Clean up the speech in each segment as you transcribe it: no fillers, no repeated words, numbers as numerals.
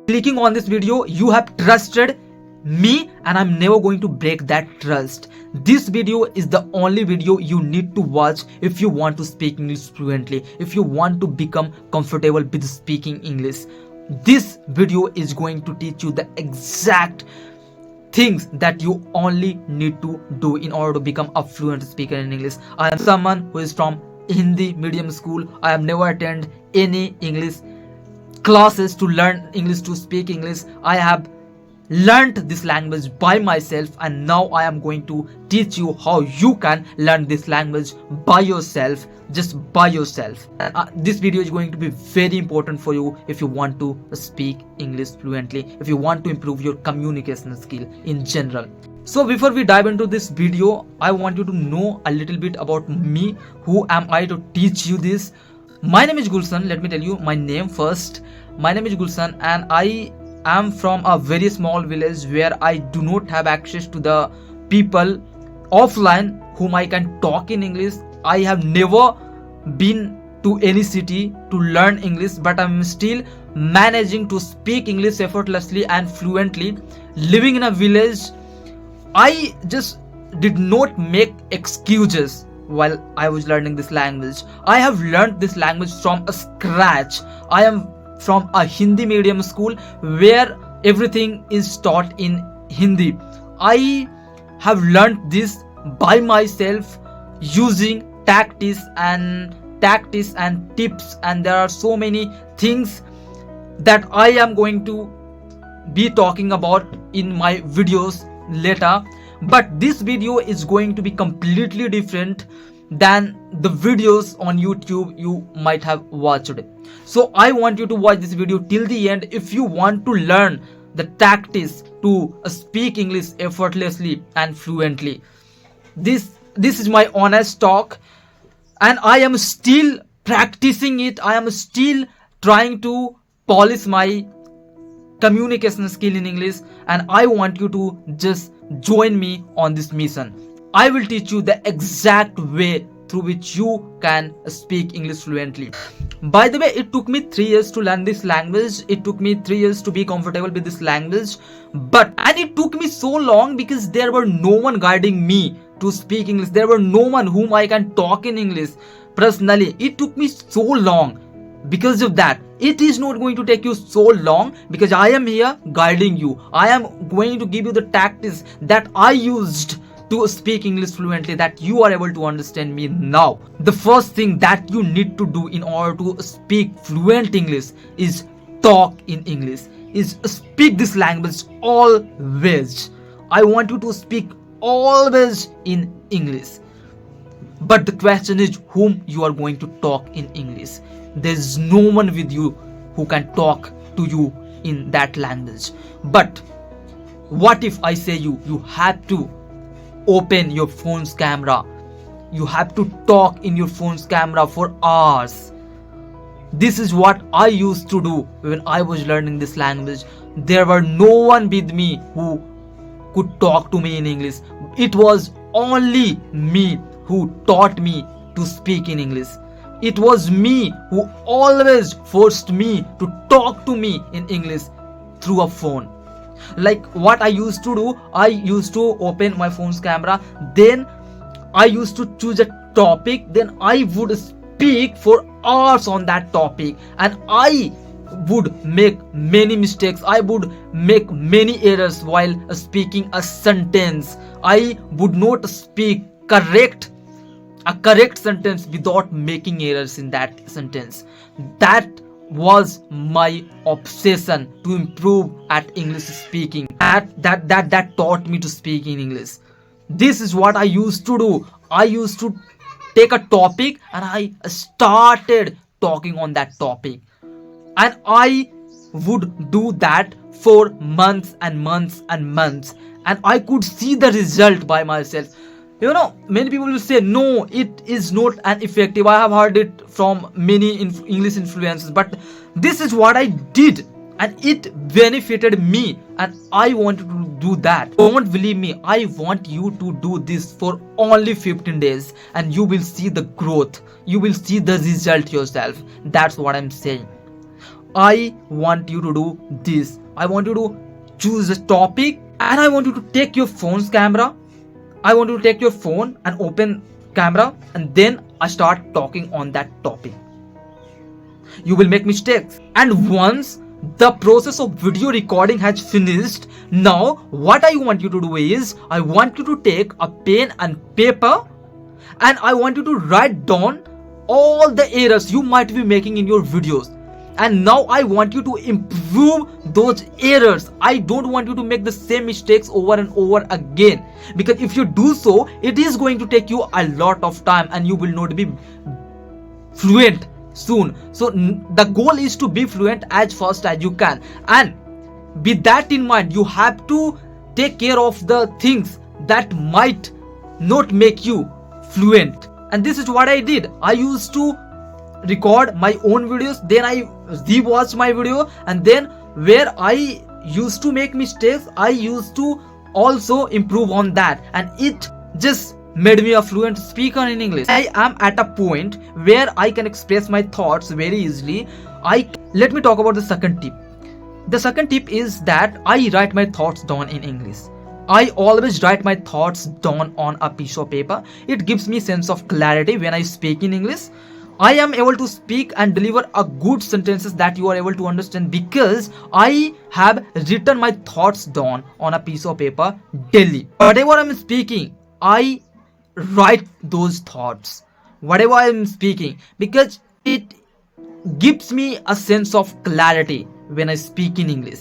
clicking on this video, you have trusted me, and I'm never going to break that trust. This video is the only video you need to watch if you want to speak English fluently, if you want to become comfortable with speaking English. This video is going to teach you the exact things that you only need to do in order to become a fluent speaker in English. I am someone who is from Hindi medium school. I have never attended any English classes to learn English, to speak English. I have learned this language by myself, and now I am going to teach you how you can learn this language by yourself, just by yourself. And this video is going to be very important for you if you want to speak English fluently, if you want to improve your communication skill in general. So before we dive into this video, I want you to know a little bit about me. Who am I to teach you this? My name is Gulshan. Let me tell you my name first. My name is Gulshan, and I am from a very small village where I do not have access to the people offline whom I can talk in English. I have never been to any city to learn English, but I'm still managing to speak English effortlessly and fluently. Living in a village, I just did not make excuses while I was learning this language. I have learned this language from scratch. I am from a Hindi medium school where everything is taught in Hindi. I have learned this by myself using tactics and tips, and there are so many things that I am going to be talking about in my videos later. But this video is going to be completely different than the videos on YouTube you might have watched. So I want you to watch this video till the end if you want to learn the tactics to speak English effortlessly and fluently. This is my honest talk, and I am still practicing it. I am still trying to polish my communication skill in English, and I want you to just join me on this mission. I will teach you the exact way through which you can speak English fluently. By the way, it took me 3 years to learn this language. It took me 3 years to be comfortable with this language. And it took me so long because there were no one guiding me to speak English. There were no one whom I can talk in English personally. It took me so long because of that. It is not going to take you so long because I am here guiding you. I am going to give you the tactics that I used to speak English fluently, that you are able to understand me now. The first thing that you need to do in order to speak fluent English is talk in English, is speak this language always. I want you to speak always in English. But the question is whom you are going to talk in English. There is no one with you who can talk to you in that language. But what if I say you have to open your phone's camera, you have to talk in your phone's camera for hours? This is what I used to do when I was learning this language. There were no one with me who could talk to me in English. It was only me who taught me to speak in English. It was me who always forced me to talk to me in English through a phone. Like what I used to do, I used to open my phone's camera, then I used to choose a topic, then I would speak for hours on that topic, and I would make many mistakes. I would make many errors while speaking a sentence. I would not speak a correct sentence without making errors in that sentence. That was my obsession to improve at English speaking. That taught me to speak in English. This is what I used to do. I used to take a topic and I started talking on that topic, and I would do that for months and months and months, and I could see the result by myself. Many people will say no, it is not an effective. I have heard it from many English influencers, but this is what I did and it benefited me, and I wanted to do that. Don't believe me, I want you to do this for only 15 days and you will see the growth, you will see the result yourself. That's what I'm saying. I want you to do this. I want you to choose a topic, and I want you to take your phone's camera. I want you to take your phone and open camera, and then I start talking on that topic. You will make mistakes, and once the process of video recording has finished, now what I want you to do is I want you to take a pen and paper, and I want you to write down all the errors you might be making in your videos. And now I want you to improve those errors. I don't want you to make the same mistakes over and over again, because if you do so, it is going to take you a lot of time and you will not be fluent soon. So the goal is to be fluent as fast as you can, and with that in mind, you have to take care of the things that might not make you fluent. And this is what I did. I used to record my own videos, then I rewatched my video, and then where I used to make mistakes, I used to also improve on that, and it just made me a fluent speaker in English. I am at a point where I can express my thoughts very easily. Let me talk about the second tip. The second tip is that I write my thoughts down in English. I always write my thoughts down on a piece of paper. It gives me sense of clarity when I speak in English. I am able to speak and deliver a good sentences that you are able to understand, because I have written my thoughts down on a piece of paper daily. Whatever I am speaking, I write those thoughts. Whatever I am speaking, because it gives me a sense of clarity when I speak in English.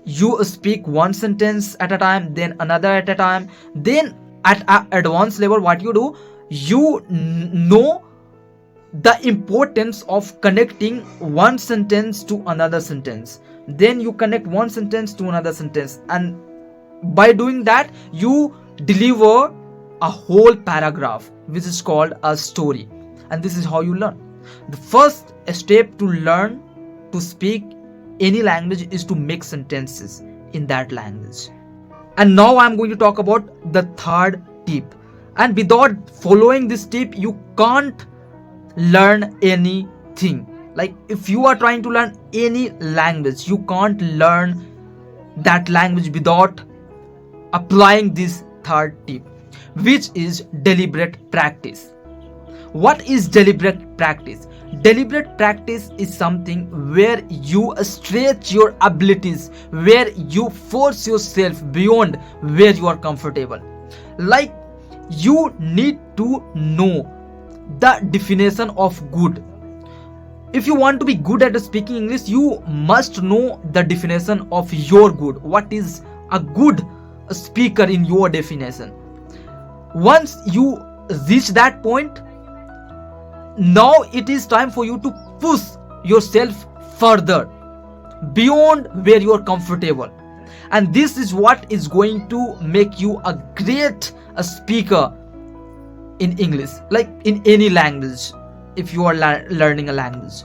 You speak one sentence at a time, then another at a time, then at advanced level, what you do, you know the importance of connecting one sentence to another sentence. Then you connect one sentence to another sentence, and by doing that, you deliver a whole paragraph, which is called a story. And this is how you learn. The first step to learn to speak any language is to make sentences in that language. And now I'm going to talk about the third tip. And without following this tip, you can't learn anything. Like, if you are trying to learn any language, you can't learn that language without applying this third tip, which is deliberate practice. What is deliberate practice? Deliberate practice is something where you stretch your abilities, where you force yourself beyond where you are comfortable. Like, you need to know the definition of good. If you want to be good at speaking English, you must know the definition of your good. What is a good speaker in your definition? Once you reach that point, now it is time for you to push yourself further beyond where you are comfortable. And this is what is going to make you a great speaker in English, like in any language. If you are learning a language,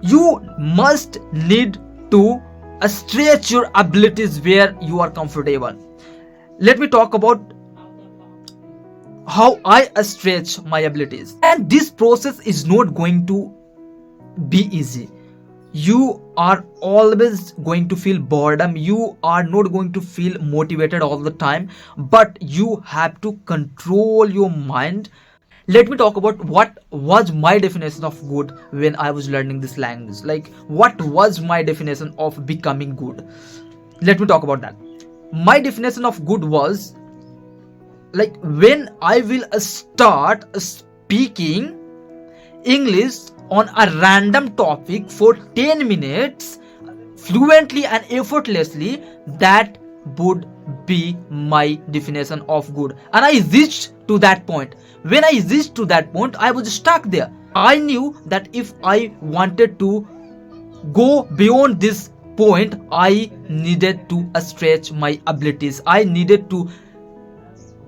you must need to stretch your abilities where you are comfortable. Let me talk about how I stretch my abilities. And this process is not going to be easy. You are always going to feel boredom. You are not going to feel motivated all the time, but you have to control your mind. Let me talk about what was my definition of good when I was learning this language. Like, what was my definition of becoming good? Let me talk about that. My definition of good was, like, when I will start speaking English on a random topic for 10 minutes fluently and effortlessly, that would be my definition of good. And I reached to that point. When I reached to that point, I was stuck there. I knew that if I wanted to go beyond this point, I needed to stretch my abilities. I needed to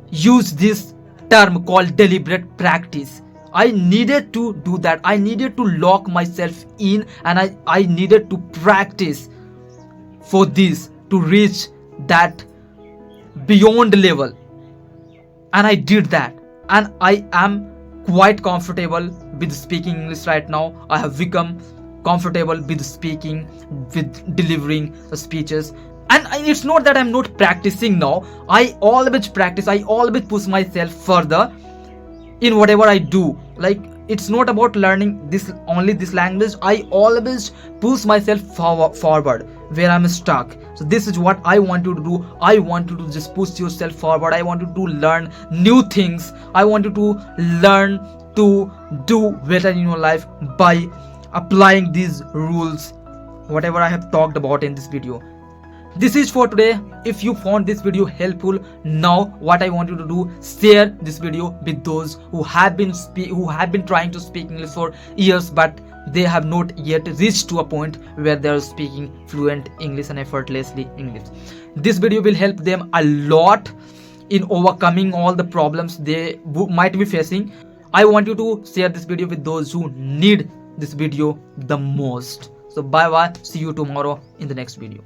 use this term called deliberate practice. I needed to do that. I needed to lock myself in, and I needed to practice for this to reach that beyond level. And I did that, and I am quite comfortable with speaking English right now. I have become comfortable with speaking, with delivering speeches. And it's not that I'm not practicing now. I always practice, I always push myself further in whatever I do. Like, it's not about learning this language. I always push myself forward where I'm stuck. So this is what I want you to do. I want you to just push yourself forward. I want you to learn new things. I want you to learn to do better in your life by applying these rules, whatever I have talked about in this video. This is for today. If you found this video helpful, now what I want you to do, share this video with those who have been trying to speak English for years, but they have not yet reached to a point where they are speaking fluent English and effortlessly English. This video will help them a lot in overcoming all the problems they might be facing. I want you to share this video with those who need this video the most. So bye bye, see you tomorrow in the next video.